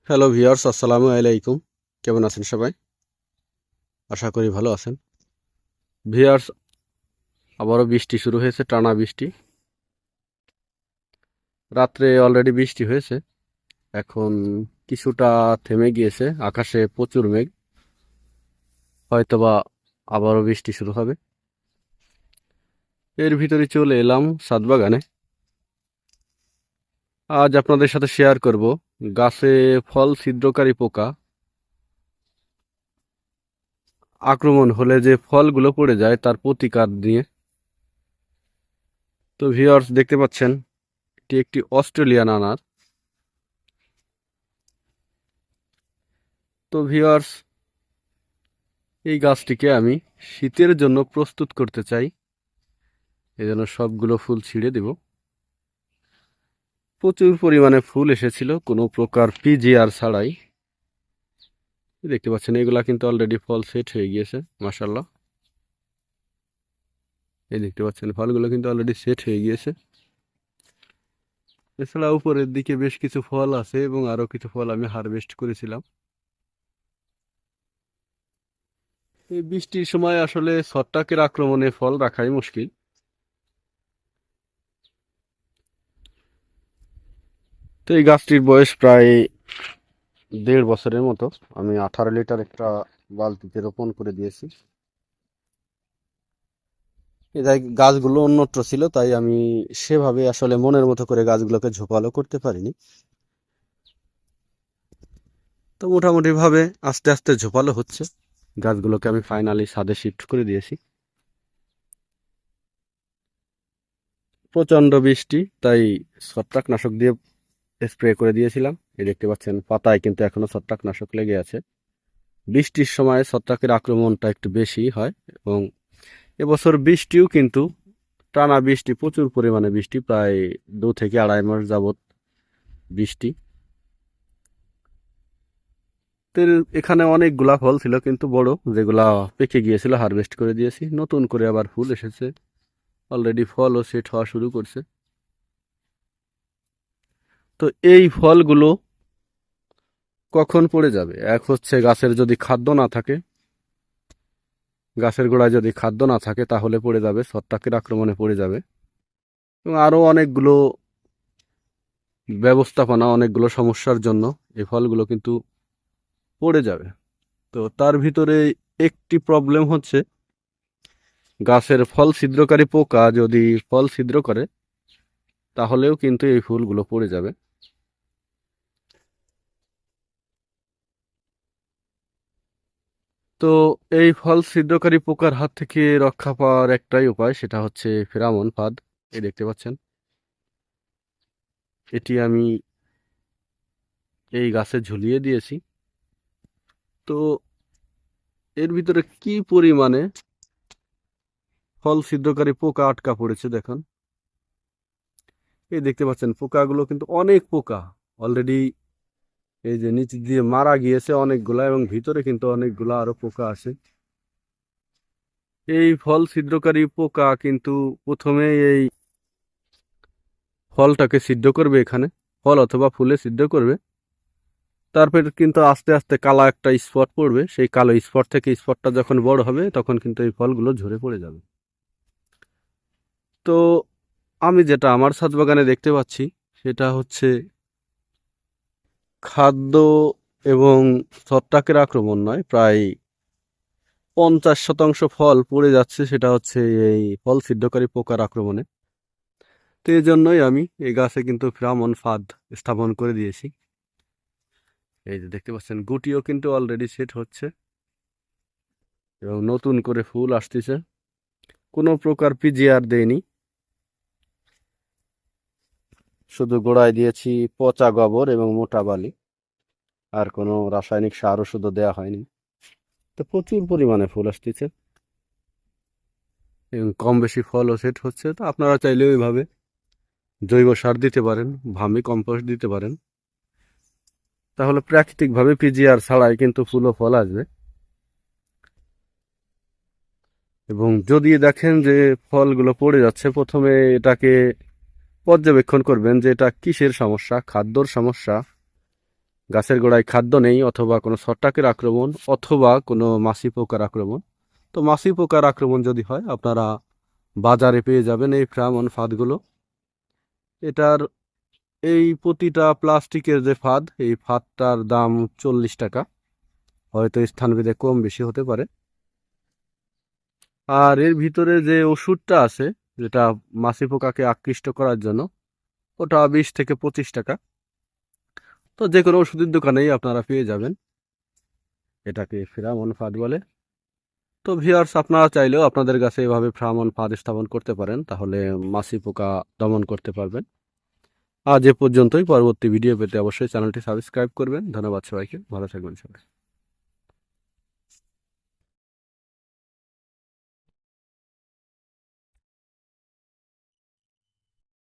Hello viewers, আসসালামু আলাইকুম। কেমন আছেন সবাই? আশা করি ভালো আছেন। ভিউয়ার্স, আবারও বৃষ্টি শুরু হয়েছে, টানা বৃষ্টি। রাত্রে অলরেডি বৃষ্টি হয়েছে, এখন কিছুটা থেমে গিয়েছে। আকাশে প্রচুর মেঘ, হয়তোবা আবারও বৃষ্টি শুরু হবে। এর ভিতরে চলে এলাম ছাদ বাগানে। আজ আপনাদের সাথে শেয়ার করব গাছে ফল ছিদ্রকারী পোকা আক্রমণ হলে যে ফলগুলো পড়ে যায় তার প্রতিকার নিয়ে। তো ভিউয়ার্স, দেখতে পাচ্ছেন এটি একটি অস্ট্রেলিয়ান আনার। তো ভিউয়ার্স, এই গাছটিকে আমি শীতের জন্য প্রস্তুত করতে চাই, এজন্য সবগুলো ফুল ছিঁড়ে দেব। প্রচুর পরিমাণে ফুল এসেছিল কোনো প্রকার পিজিআর ছাড়াই। দেখতে পাচ্ছেন এগুলা কিন্তু অলরেডি ফল সেট হয়ে গিয়েছে, মাশাআল্লাহ। এই দেখতে পাচ্ছেন ফলগুলো কিন্তু অলরেডি সেট হয়ে গিয়েছে। এছাড়া উপরের দিকে বেশ কিছু ফল আছে এবং আরো কিছু ফল আমি হারভেস্ট করেছিলাম। এই বৃষ্টির সময় আসলে ছত্রাকের আক্রমণে ফল রাখাই মুশকিল। তো এই গাছটির বয়স প্রায় 1.5 বছরের মতো। আমি 18 লিটার একটা বালতিতে রোপণ করে দিয়েছি। এই গাছগুলো অন্যত্র ছিল, তাই আমি সেভাবে আসলে মনের মতো করে গাছগুলোকে ঝোপালো করতে পারিনি। তো মোটামুটি ভাবে আস্তে আস্তে ঝোপালো হচ্ছে। গাছগুলোকে আমি ফাইনালি ছাদে শিফট করে দিয়েছি। প্রচন্ড বৃষ্টি, তাই ছত্রাকনাশক দিয়ে স্প্রে করে দিয়েছিলাম। এই দেখতে পাচ্ছেন পাতায় কিন্তু এখনো ছত্রাকনাশক লেগে আছে। বৃষ্টির সময় ছত্রাকের আক্রমণটা একটু বেশি হয় এবং এবছর বৃষ্টিও কিন্তু টানা বৃষ্টি, প্রচুর পরিমাণে বৃষ্টি, প্রায় 2 থেকে 2.5 মাস যাবৎ বৃষ্টি। তো এখানে অনেকগুলা ফল ছিল কিন্তু বড়, যেগুলা পেকে গিয়েছিল হারভেস্ট করে দিয়েছি। নতুন করে আবার ফুল এসেছে, অলরেডি ফলও সেট হওয়া শুরু করছে। তো এই ফলগুলো কখন পড়ে যাবে? এক হচ্ছে গাছের যদি খাদ্য না থাকে, গাছের গোড়ায় যদি খাদ্য না থাকে তাহলে পড়ে যাবে, ছত্রাকের আক্রমণে পড়ে যাবে। এবং আরও অনেকগুলো ব্যবস্থাপনা, অনেকগুলো সমস্যার জন্য এই ফলগুলো কিন্তু পড়ে যাবে। তো তার ভিতরে একটি প্রবলেম হচ্ছে, গাছের ফল ছিদ্রকারী পোকা যদি ফল ছিদ্র করে তাহলেও কিন্তু এই ফুলগুলো পড়ে যাবে। তো এই ফল ছিদ্রকারী পোকার হাত থেকে রক্ষা পাওয়ার একটাই উপায়, সেটা হচ্ছে ফেরামন ফাঁদ। এই দেখতে পাচ্ছেন এটি আমি এই গাছে ঝুলিয়ে দিয়েছি। তো এর ভিতরে কি পরিমাণে ফল ছিদ্রকারী পোকা আটকা পড়েছে দেখুন। এই দেখতে পাচ্ছেন পোকাগুলো কিন্তু অনেক পোকা অলরেডি এই যে নিচ দিয়ে মারা গিয়েছে অনেকগুলা, এবং ভিতরে কিন্তু অনেকগুলা আরো পোকা আছে। এই ফল ছিদ্রকারী পোকা কিন্তু প্রথমে এই ফলটাকে সিদ্ধ করবে, এখানে ফল অথবা ফুলে সিদ্ধ করবে। তারপর কিন্তু আস্তে আস্তে কালো একটা স্পট পড়বে, সেই কালো স্পট থেকে স্পটটা যখন বড় হবে তখন কিন্তু এই ফলগুলো ঝরে পড়ে যাবে। তো আমি যেটা আমার ছাদ বাগানে দেখতে পাচ্ছি সেটা হচ্ছে খাদ্য এবং ছত্রাকের আক্রমণ নয়, প্রায় 50% ফল পড়ে যাচ্ছে, সেটা হচ্ছে এই ফল ছিদ্রকারী পোকার আক্রমণে। তো এই জন্যই আমি এই গাছে কিন্তু ফেরামন ফাঁদ স্থাপন করে দিয়েছি। এই যে দেখতে পাচ্ছেন গুটিও কিন্তু অলরেডি সেট হচ্ছে এবং নতুন করে ফুল আসতেছে। কোনো প্রকার পিজিআর দেয়নি, শুধু গোড়ায় দিয়েছি পচা গোবর এবং মোটা বালি, আর কোনো রাসায়নিক সার ওষুধও দেওয়া হয়নি। তো প্রচুর পরিমাণে ফুল আসতেছে এবং কম বেশি ফলও সেট হচ্ছে। তো আপনারা চাইলে ওইভাবে জৈব সার দিতে পারেন, ভার্মি কম্পোস্ট দিতে পারেন, তাহলে প্রাকৃতিকভাবে পিজিআর ছাড়াই কিন্তু ফুল ও ফল আসবে। এবং যদি দেখেন যে ফলগুলো পড়ে যাচ্ছে, প্রথমে এটাকে পর্যবেক্ষণ করবেন যে এটা কিসের সমস্যা, খাদ্যর সমস্যা গাছের গোড়ায় খাদ্য নেই অথবা কোনো ছত্রাকের আক্রমণ অথবা কোনো মাছি পোকার আক্রমণ। তো মাছি পোকার আক্রমণ যদি হয় আপনারা বাজারে পেয়ে যাবেন এই ফেরামন ফাঁদগুলো। এটার এই প্রতিটা প্লাস্টিকের যে ফাঁদ, এই ফাঁদটার দাম 40 টাকা, হয়তো স্থানভেদে কম বেশি হতে পারে। আর এর ভিতরে যে ওষুধটা আছে যেটা মাছি পোকাকে আকৃষ্ট করার জন্য, ওটা 20 থেকে 25 টাকা। তো যে কোনো ওষুধের দোকানেই আপনারা পেয়ে যাবেন। এটাকে ফেরামন ফাঁদ বলে। তো ভিউয়ার্স, আপনারা চাইলেও আপনাদের গাছে এভাবে ফেরামন ফাঁদ স্থাপন করতে পারেন, তাহলে মাছি পোকা দমন করতে পারবেন। আজ এ পর্যন্তই। পরবর্তী ভিডিও পেতে অবশ্যই চ্যানেলটি সাবস্ক্রাইব করবেন। ধন্যবাদ সবাইকে, ভালো থাকবেন সবাই।